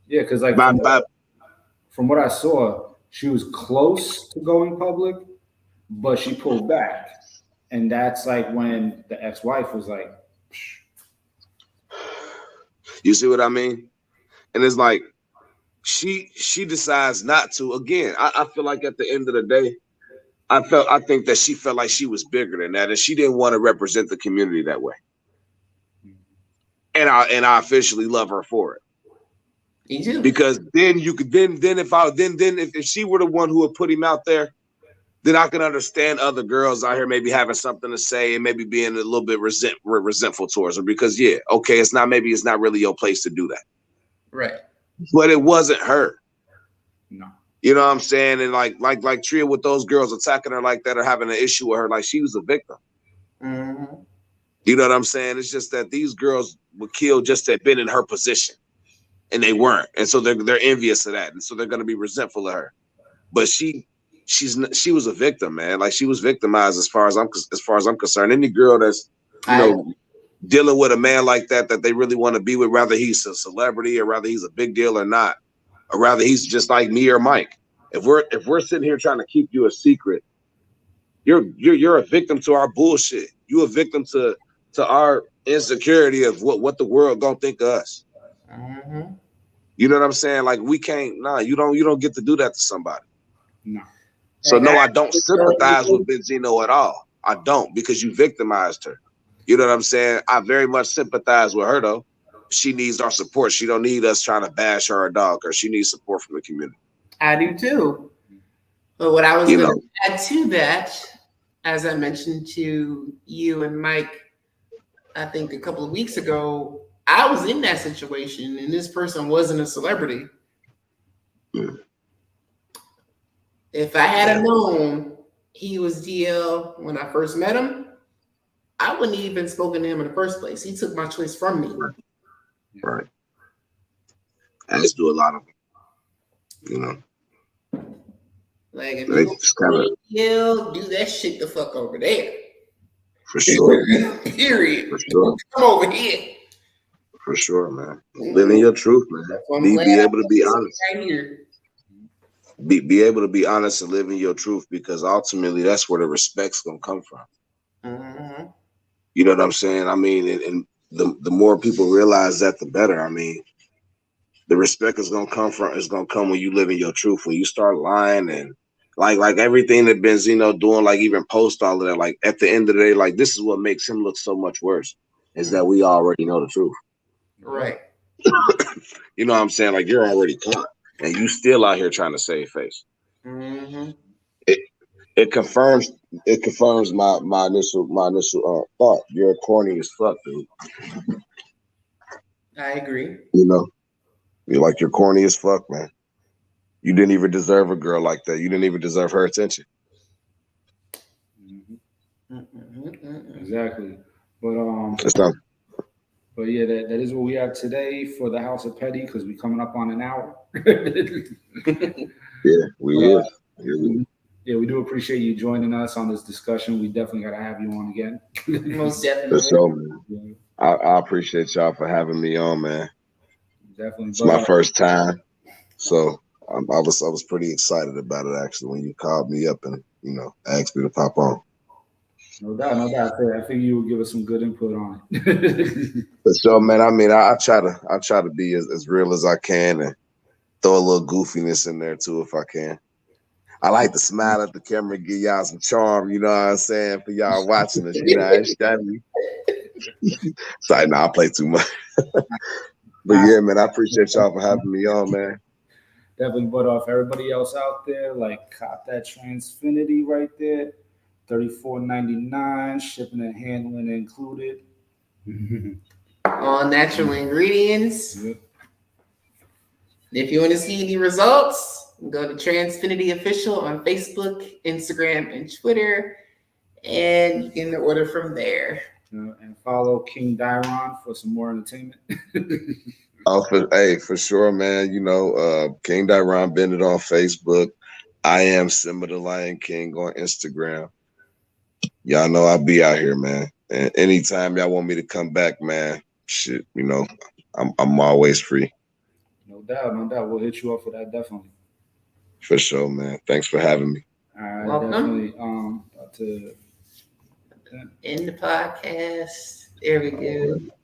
Yeah, because like from what I saw, she was close to going public, but she pulled back. And that's like when the ex-wife was like, psh. You see what I mean? And it's like she decides not to. Again, I feel like at the end of the day, I think that she felt like she was bigger than that, and she didn't want to represent the community that way. And I officially love her for it. Me too. Because then you could if she were the one who would put him out there, then I can understand other girls out here maybe having something to say and maybe being a little bit resentful towards her, because yeah, okay, it's not really your place to do that. Right. But it wasn't her. No. You know what I'm saying? And like Tria, with those girls attacking her like that or having an issue with her, like she was a victim. Mm-hmm. You know what I'm saying? It's just that these girls were killed just to have been in her position, and they weren't, and so they're envious of that, and so they're going to be resentful of her. But she was a victim, man. Like she was victimized as far as I'm concerned. Any girl that's dealing with a man like that they really want to be with, whether he's a celebrity or whether he's a big deal or not, or rather he's just like me or Mike. If we're sitting here trying to keep you a secret, you're a victim to our bullshit. You're a victim to our insecurity of what the world gonna think of us. Mm-hmm. You know what I'm saying? Like we can't. Nah, you don't get to do that to somebody. No. So no, I don't sympathize with Benzino at all. I don't, because you victimized her. You know what I'm saying? I very much sympathize with her though. She needs our support. She don't need us trying to bash her or dog her. She needs support from the community. I do too. But what I was going to add to that, as I mentioned to you and Mike, I think a couple of weeks ago, I was in that situation and this person wasn't a celebrity. Mm. If I had known he was DL when I first met him, I wouldn't have even spoken to him in the first place. He took my choice from me. Right. As do a lot of them, you know. Like if you DL, do that shit the fuck over there. For sure. Period. For sure. Come over here. For sure, man. Living your truth, man. Be able to be honest. Right here. Be able to be honest and live in your truth, because ultimately that's where the respect's gonna come from. Mm-hmm. You know what I'm saying? I mean, and the more people realize that, the better. I mean, the respect is gonna come when you live in your truth. When you start lying and like everything that Benzino doing, like even post all of that, like at the end of the day, like this is what makes him look so much worse, is that we already know the truth. Right. You know what I'm saying? Like you're already caught, and you still out here trying to save face. Mm-hmm. It confirms my initial thought. You're corny as fuck, dude. I agree. You know, you're corny as fuck, man. You didn't even deserve a girl like that. You didn't even deserve her attention. Mm-hmm. Exactly. But it's not. But yeah, that is what we have today for the House of Petty because we're coming up on an hour. Yeah, we is. Yeah, we do appreciate you joining us on this discussion. We definitely got to have you on again. Most For definitely. sure, man. Yeah. I appreciate y'all for having me on, man. Definitely. It's my first time, so I was pretty excited about it actually when you called me up and asked me to pop on. No doubt, no doubt. I think you will give us some good input on it. For sure, man. I mean, I try to be as real as I can and throw a little goofiness in there too if I can. I like to smile at the camera and give y'all some charm, you know what I'm saying, for y'all watching us. You know, it's like, I play too much. But yeah, man, I appreciate y'all for having me on, man. Definitely, but off everybody else out there, like cop that Transfinity right there, $34.99, shipping and handling included. All natural ingredients. Yep. If you want to see any results, go to Transfinity Official on Facebook, Instagram, and Twitter, and you can order from there. And follow King Dairon for some more entertainment. For sure, man. King Dairon Bennett on Facebook. I am Simba the Lion King on Instagram. Y'all know I'll be out here, man. And anytime y'all want me to come back, man, shit, I'm always free. No doubt, no doubt. We'll hit you up for that, definitely. For sure, man. Thanks for having me. All right, welcome. Definitely. About to end the podcast. There we go.